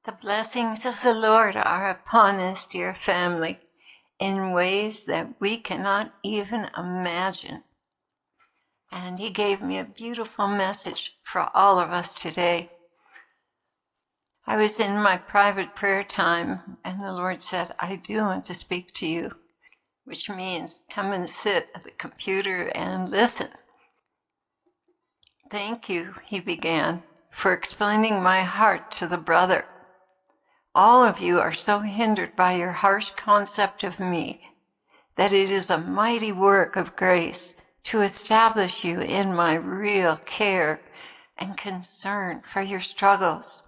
The blessings of the Lord are upon us, dear family, in ways that we cannot even imagine. And He gave me a beautiful message for all of us today. I was in my private prayer time, and the Lord said, I do want to speak to you, which means come and sit at the computer and listen. Thank you, He began, for explaining my heart to the brother. All of you are so hindered by your harsh concept of me that it is a mighty work of grace to establish you in my real care and concern for your struggles.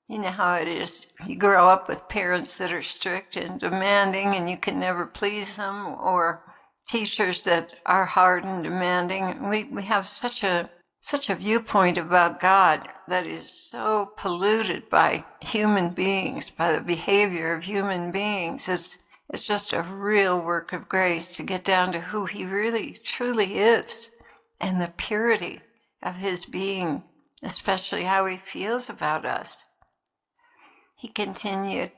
You know how it is. You grow up with parents that are strict and demanding and you can never please them, or teachers that are hard and demanding. We have such a viewpoint about God that is so polluted by human beings, by the behavior of human beings. It's just a real work of grace to get down to who He really, truly is and the purity of His being, especially how He feels about us. He continued,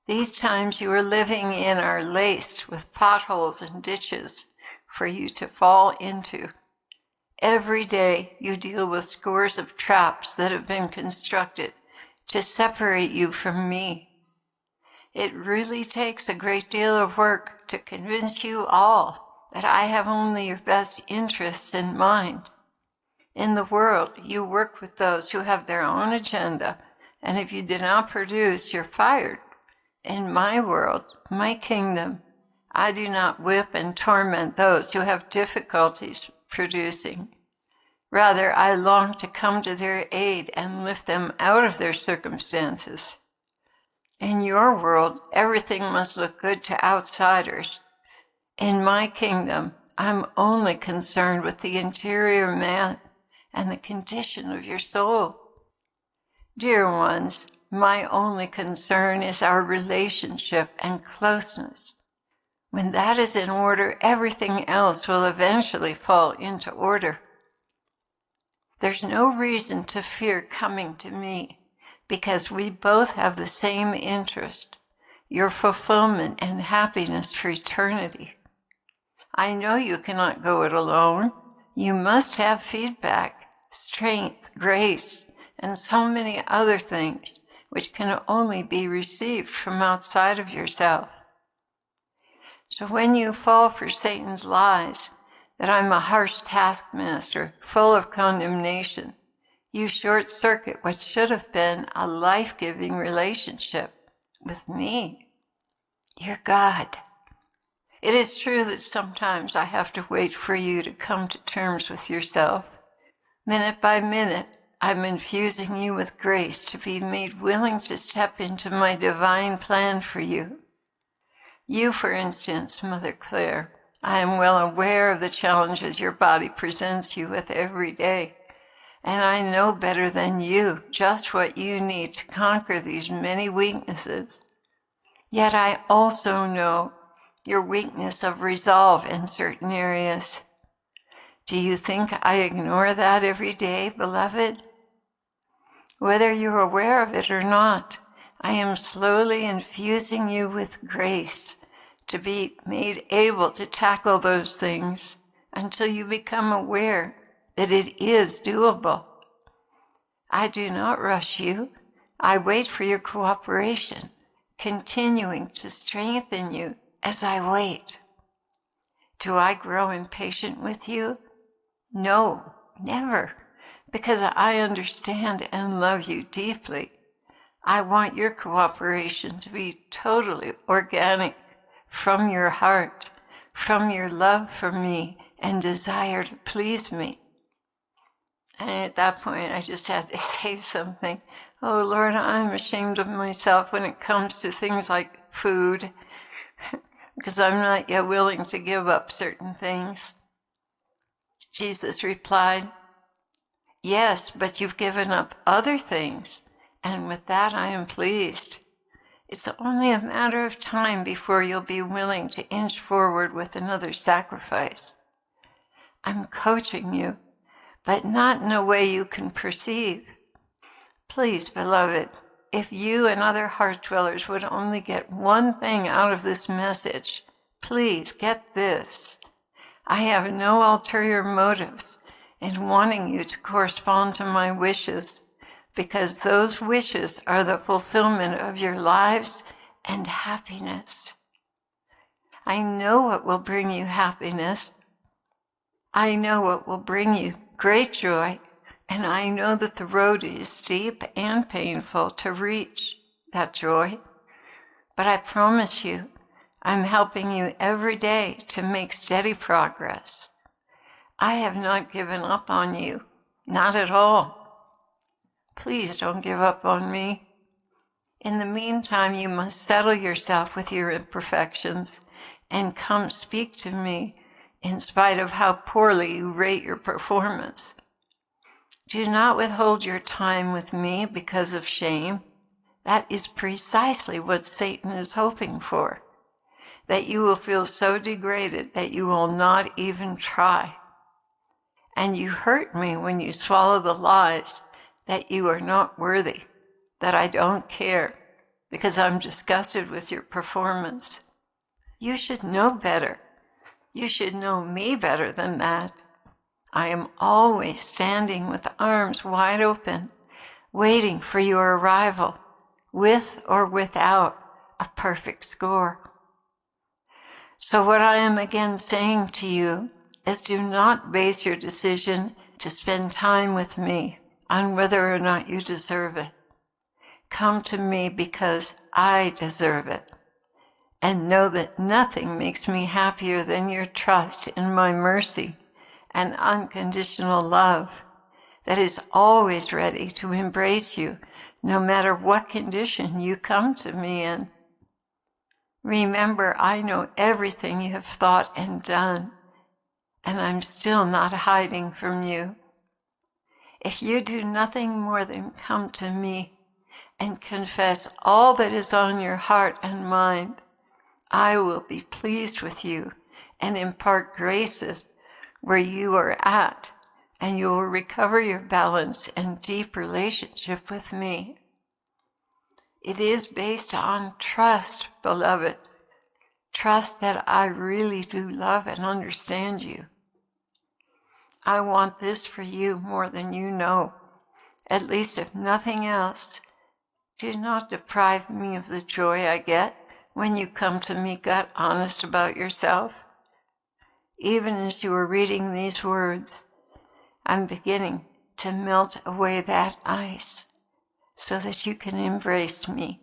these times you are living in are laced with potholes and ditches for you to fall into. Every day you deal with scores of traps that have been constructed to separate you from me. It really takes a great deal of work to convince you all that I have only your best interests in mind. In the world, you work with those who have their own agenda, and if you do not produce, you're fired. In my world, my kingdom, I do not whip and torment those who have difficulties producing. Rather, I long to come to their aid and lift them out of their circumstances. In your world, everything must look good to outsiders. In my kingdom, I'm only concerned with the interior man and the condition of your soul. Dear ones, my only concern is our relationship and closeness. When that is in order, everything else will eventually fall into order. There's no reason to fear coming to me, because we both have the same interest, your fulfillment and happiness for eternity. I know you cannot go it alone. You must have feedback, strength, grace, and so many other things which can only be received from outside of yourself. So when you fall for Satan's lies, that I'm a harsh taskmaster full of condemnation, you short-circuit what should have been a life-giving relationship with me, your God. It is true that sometimes I have to wait for you to come to terms with yourself. Minute by minute, I'm infusing you with grace to be made willing to step into my divine plan for you. You, for instance, Mother Claire, I am well aware of the challenges your body presents you with every day, and I know better than you just what you need to conquer these many weaknesses. Yet I also know your weakness of resolve in certain areas. Do you think I ignore that every day, beloved? Whether you're aware of it or not, I am slowly infusing you with grace to be made able to tackle those things until you become aware that it is doable. I do not rush you. I wait for your cooperation, continuing to strengthen you as I wait. Do I grow impatient with you? No, never, because I understand and love you deeply. I want your cooperation to be totally organic from your heart, from your love for me and desire to please me. And at that point, I just had to say something. Oh, Lord, I'm ashamed of myself when it comes to things like food, because I'm not yet willing to give up certain things. Jesus replied, yes, but you've given up other things, and with that I am pleased. It's only a matter of time before you'll be willing to inch forward with another sacrifice. I'm coaching you, but not in a way you can perceive. Please, beloved, if you and other heart dwellers would only get one thing out of this message, please get this. I have no ulterior motives in wanting you to correspond to my wishes, because those wishes are the fulfillment of your lives and happiness. I know what will bring you happiness. I know what will bring you great joy, and I know that the road is steep and painful to reach that joy. But I promise you, I'm helping you every day to make steady progress. I have not given up on you, not at all. Please don't give up on me. In the meantime, you must settle yourself with your imperfections and come speak to me in spite of how poorly you rate your performance. Do not withhold your time with me because of shame. That is precisely what Satan is hoping for, that you will feel so degraded that you will not even try. And you hurt me when you swallow the lies that you are not worthy, that I don't care, because I'm disgusted with your performance. You should know better. You should know me better than that. I am always standing with arms wide open, waiting for your arrival, with or without a perfect score. So what I am again saying to you is, do not base your decision to spend time with me on whether or not you deserve it. Come to me because I deserve it. And know that nothing makes me happier than your trust in my mercy and unconditional love that is always ready to embrace you, no matter what condition you come to me in. Remember, I know everything you have thought and done, and I'm still not hiding from you. If you do nothing more than come to me and confess all that is on your heart and mind, I will be pleased with you and impart graces where you are at, and you will recover your balance and deep relationship with me. It is based on trust, beloved. Trust that I really do love and understand you. I want this for you more than you know. At least if nothing else, do not deprive me of the joy I get when you come to me gut honest about yourself. Even as you are reading these words, I'm beginning to melt away that ice so that you can embrace me